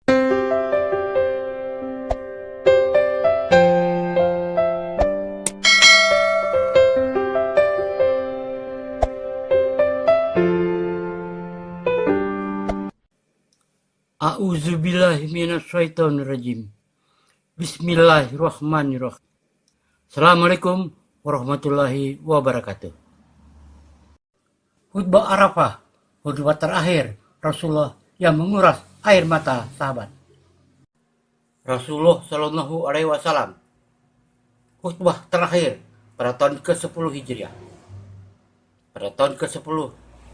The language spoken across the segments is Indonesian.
A'udzubillahi minasyaitonirrajim. Bismillahirrahmanirrahim. Assalamualaikum warahmatullahi wabarakatuh. Khutbah Arafah, khutbah terakhir Rasulullah yang menguras air mata sahabat. Rasulullah Shallallahu Alaihi Wasallam khutbah terakhir pada tahun ke-10 Hijriah. Pada tahun ke-10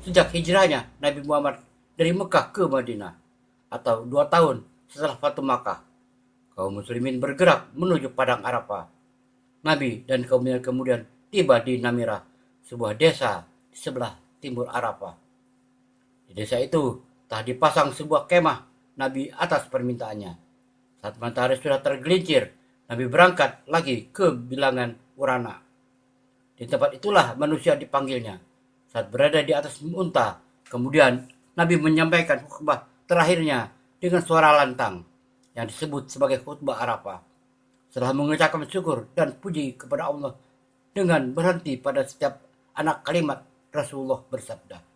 sejak hijrahnya Nabi Muhammad dari Mekah ke Madinah, atau 2 tahun setelah Fatu Makkah, kaum muslimin bergerak menuju padang Arafah. Nabi dan kaumnya kemudian tiba di Namirah, sebuah desa di sebelah timur Arafah. Di desa itu telah dipasang sebuah kemah Nabi atas permintaannya. Saat matahari sudah tergelincir, Nabi berangkat lagi ke bilangan Urana. Di tempat itulah manusia dipanggilnya. Saat berada di atas unta, kemudian Nabi menyampaikan khutbah terakhirnya dengan suara lantang yang disebut sebagai khutbah Arafah. Setelah mengucapkan syukur dan puji kepada Allah dengan berhenti pada setiap anak kalimat, Rasulullah bersabda,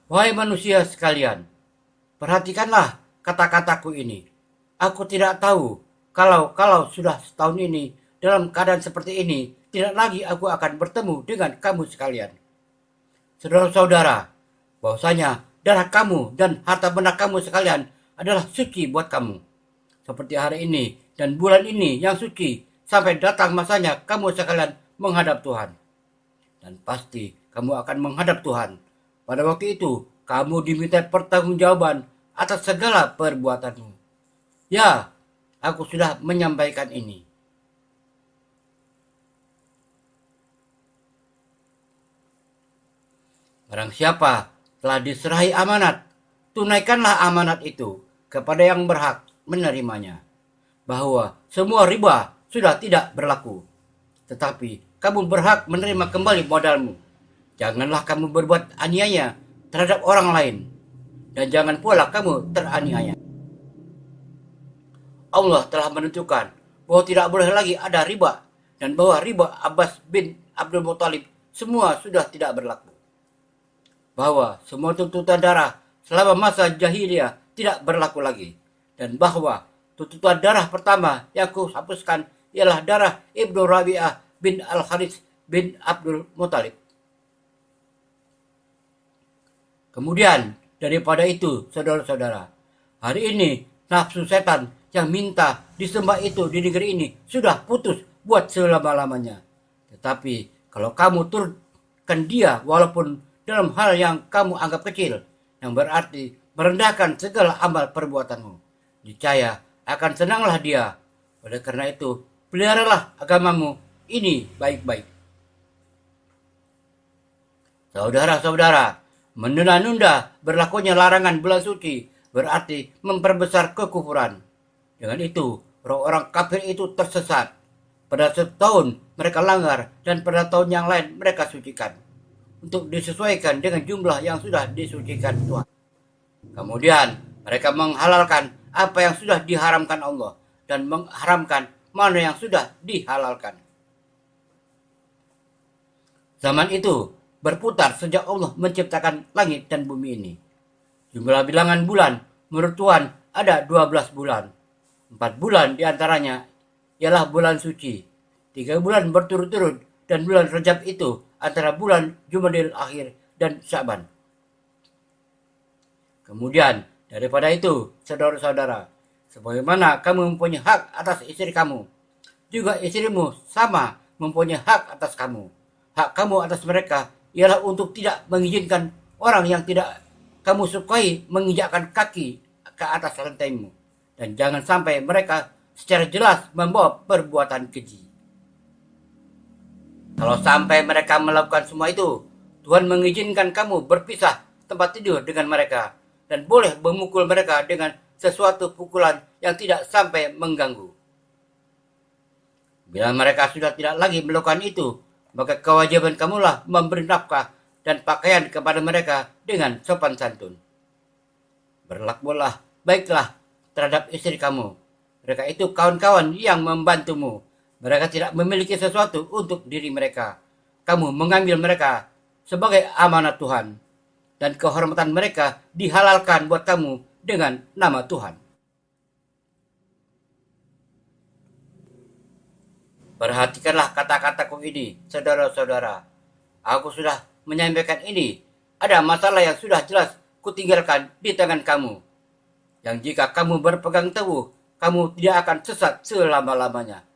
"Wahai manusia sekalian, perhatikanlah kata-kataku ini. Aku tidak tahu kalau sudah setahun ini dalam keadaan seperti ini, tidak lagi aku akan bertemu dengan kamu sekalian. Saudara-saudara, bahwasanya darah kamu dan harta benda kamu sekalian adalah suci buat kamu. Seperti hari ini dan bulan ini yang suci, sampai datang masanya kamu sekalian menghadap Tuhan. Dan pasti kamu akan menghadap Tuhan. Pada waktu itu, kamu diminta pertanggungjawaban atas segala perbuatanmu. Ya, aku sudah menyampaikan ini." Barang siapa telah diserahi amanat, tunaikanlah amanat itu kepada yang berhak menerimanya. Bahwa semua riba sudah tidak berlaku, tetapi kamu berhak menerima kembali modalmu. Janganlah kamu berbuat aniaya terhadap orang lain, dan jangan pula kamu teraniaya. Allah telah menentukan bahwa tidak boleh lagi ada riba, dan bahwa riba Abbas bin Abdul Muthalib semua sudah tidak berlaku. Bahwa semua tuntutan darah selama masa jahiliyah tidak berlaku lagi, dan bahwa tuntutan darah pertama yang kuhapuskan ialah darah Ibnu Rabi'ah bin Al-Harits bin Abdul Muthalib. Kemudian daripada itu, saudara-saudara, hari ini nafsu setan yang minta disembah itu di negeri ini sudah putus buat selama-lamanya. Tetapi kalau kamu turutkan dia walaupun dalam hal yang kamu anggap kecil, yang berarti merendahkan segala amal perbuatanmu, niscaya akan senanglah dia. Oleh karena itu, peliharalah agamamu ini baik-baik. Saudara-saudara, menunda-nunda berlakunya larangan bulan suci berarti memperbesar kekufuran. Dengan itu, orang-orang kafir itu tersesat. Pada setahun mereka langgar, dan pada tahun yang lain mereka sucikan, untuk disesuaikan dengan jumlah yang sudah disucikan Tuhan. Kemudian mereka menghalalkan apa yang sudah diharamkan Allah, dan mengharamkan mana yang sudah dihalalkan. Zaman itu berputar sejak Allah menciptakan langit dan bumi ini. Jumlah bilangan bulan menurut Tuhan ada 12 bulan. 4 bulan diantaranya ialah bulan suci. 3 bulan berturut-turut, dan bulan Rajab itu antara bulan Jumadil Akhir dan Sya'ban. Kemudian daripada itu, saudara-saudara, sebagaimana kamu mempunyai hak atas istri kamu, juga istrimu sama mempunyai hak atas kamu. Hak kamu atas mereka ialah untuk tidak mengizinkan orang yang tidak kamu sukai menginjakkan kaki ke atas lantaimu, dan jangan sampai mereka secara jelas membawa perbuatan keji. Kalau sampai mereka melakukan semua itu, Tuhan mengizinkan kamu berpisah tempat tidur dengan mereka, dan boleh memukul mereka dengan sesuatu pukulan yang tidak sampai mengganggu. Bila mereka sudah tidak lagi melakukan itu, maka kewajiban kamulah memberi nafkah dan pakaian kepada mereka dengan sopan santun. Berlakulah baiklah terhadap istri kamu. Mereka itu kawan-kawan yang membantumu. Mereka tidak memiliki sesuatu untuk diri mereka. Kamu mengambil mereka sebagai amanat Tuhan. Dan kehormatan mereka dihalalkan buat kamu dengan nama Tuhan. Perhatikanlah kata-kataku ini, saudara-saudara. Aku sudah menyampaikan ini. Ada masalah yang sudah jelas kutinggalkan di tangan kamu. Yang jika kamu berpegang teguh, kamu tidak akan sesat selama-lamanya.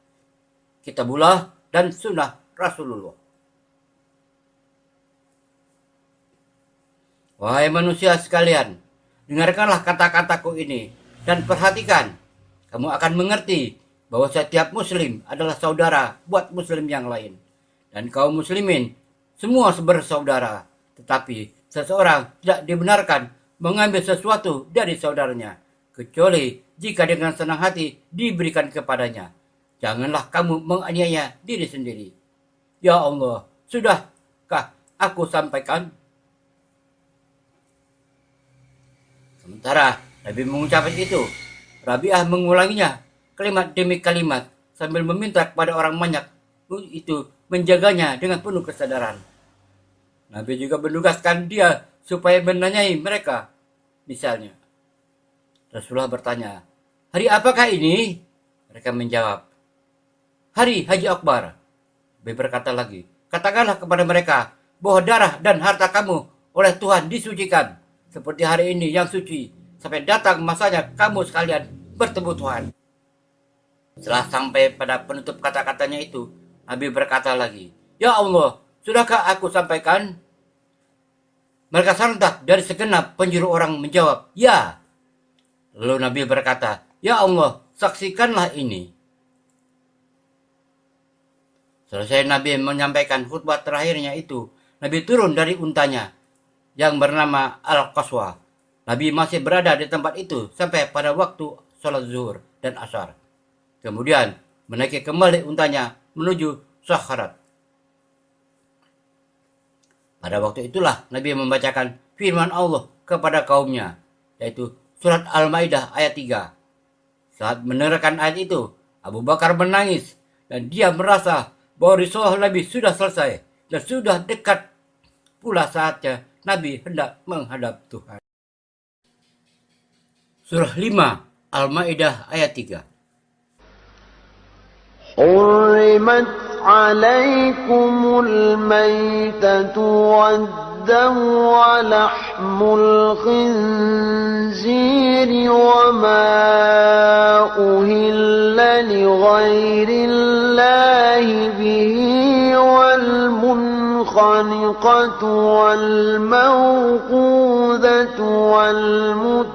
Kitabullah dan sunnah Rasulullah. Wahai manusia sekalian, dengarkanlah kata-kataku ini dan perhatikan. Kamu akan mengerti bahwa setiap muslim adalah saudara buat muslim yang lain. Dan kaum muslimin semua bersaudara. Tetapi seseorang tidak dibenarkan mengambil sesuatu dari saudaranya, kecuali jika dengan senang hati diberikan kepadanya. Janganlah kamu menganiaya diri sendiri. Ya Allah, sudahkah aku sampaikan? Sementara Nabi mengucapkan itu, Rabi'ah mengulanginya kalimat demi kalimat sambil meminta kepada orang banyak itu menjaganya dengan penuh kesadaran. Nabi juga menugaskan dia supaya menanyai mereka. Misalnya, Rasulullah bertanya, "Hari apakah ini?" Mereka menjawab, "Hari Haji Akbar." Nabi berkata lagi, "Katakanlah kepada mereka bahwa darah dan harta kamu oleh Tuhan disucikan seperti hari ini yang suci sampai datang masanya kamu sekalian bertemu Tuhan." Setelah sampai pada penutup kata-katanya itu, Nabi berkata lagi, "Ya Allah, sudahkah aku sampaikan?" Mereka serentak dari segenap penjuru orang menjawab, "Ya." Lalu Nabi berkata, "Ya Allah, saksikanlah ini." Selesai Nabi menyampaikan khutbah terakhirnya itu, Nabi turun dari untanya yang bernama Al-Qaswa. Nabi masih berada di tempat itu sampai pada waktu sholat zuhur dan asar. Kemudian menaiki kembali untanya menuju Sakharat. Pada waktu itulah Nabi membacakan firman Allah kepada kaumnya, yaitu surat Al-Maidah ayat 3. Saat menerangkan ayat itu, Abu Bakar menangis dan dia merasa bahwa risalah Nabi sudah selesai dan sudah dekat pula saatnya Nabi hendak menghadap Tuhan. Surah 5 Al-Maidah ayat 3. حرمت عليكم الميتة والدم ولحم الخنزير وما أهل لغير الله به والمنخنقة والموقوذة والمتردية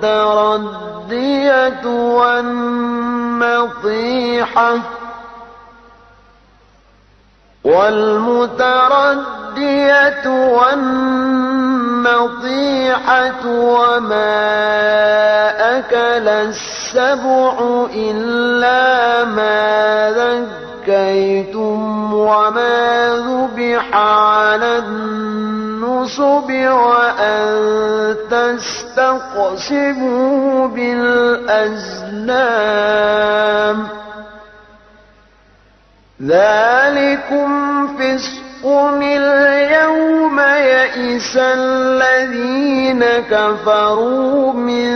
والنطيحة وما أكل السبع إلا ما ذكيتم وما ذبح على النصب وأن تستقسموا بالأزلام ذلكم فسق اليوم يئس الذين كفروا من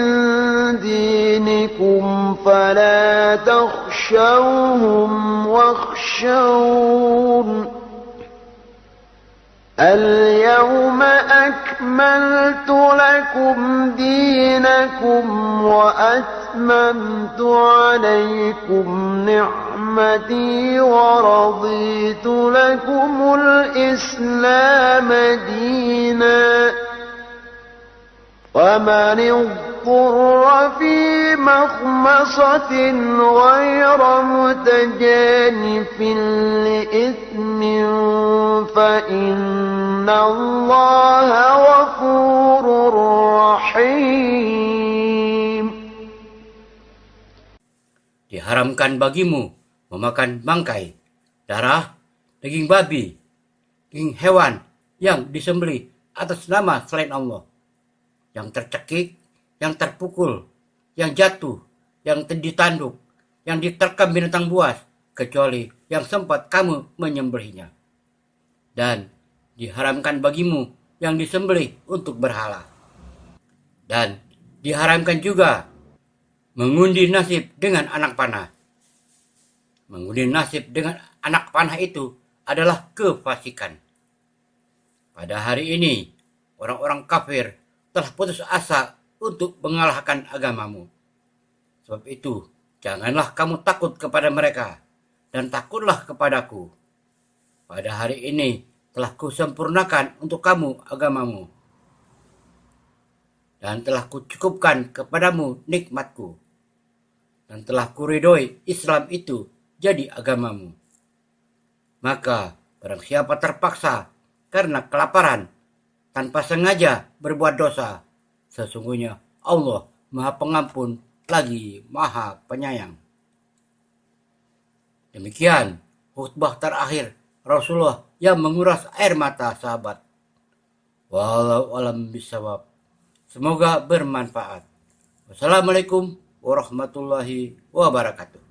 دينكم فلا تخشوهم واخشون اليوم أكملت لكم دينكم وأتممت عليكم نعمتي ورضيت لكم الإسلام دينا ومن اضطر في مخمصة غير متجانف لإثم فإن الله غفور رحيم. Diharamkan bagimu memakan bangkai, darah, daging babi, daging hewan yang disembelih atas nama selain Allah, yang tercekik, yang terpukul, yang jatuh, yang ditanduk, yang diterkam binatang buas, kecuali yang sempat kamu menyembelihnya. Dan diharamkan bagimu yang disembelih untuk berhala. Dan diharamkan juga mengundi nasib dengan anak panah. Mengundi nasib dengan anak panah itu adalah kefasikan. Pada hari ini, orang-orang kafir telah putus asa untuk mengalahkan agamamu. Sebab itu, janganlah kamu takut kepada mereka, dan takutlah kepadaku. Pada hari ini telah kusempurnakan untuk kamu agamamu, dan telah kucukupkan kepadamu nikmatku, dan telah kuridhoi Islam itu jadi agamamu. Maka barang siapa terpaksa karena kelaparan tanpa sengaja berbuat dosa, sesungguhnya Allah Maha Pengampun lagi Maha Penyayang. Demikian khutbah terakhir Rasulullah yang menguras air mata sahabat. Wallahu alam bisawab. Semoga bermanfaat. Wassalamualaikum warahmatullahi wabarakatuh.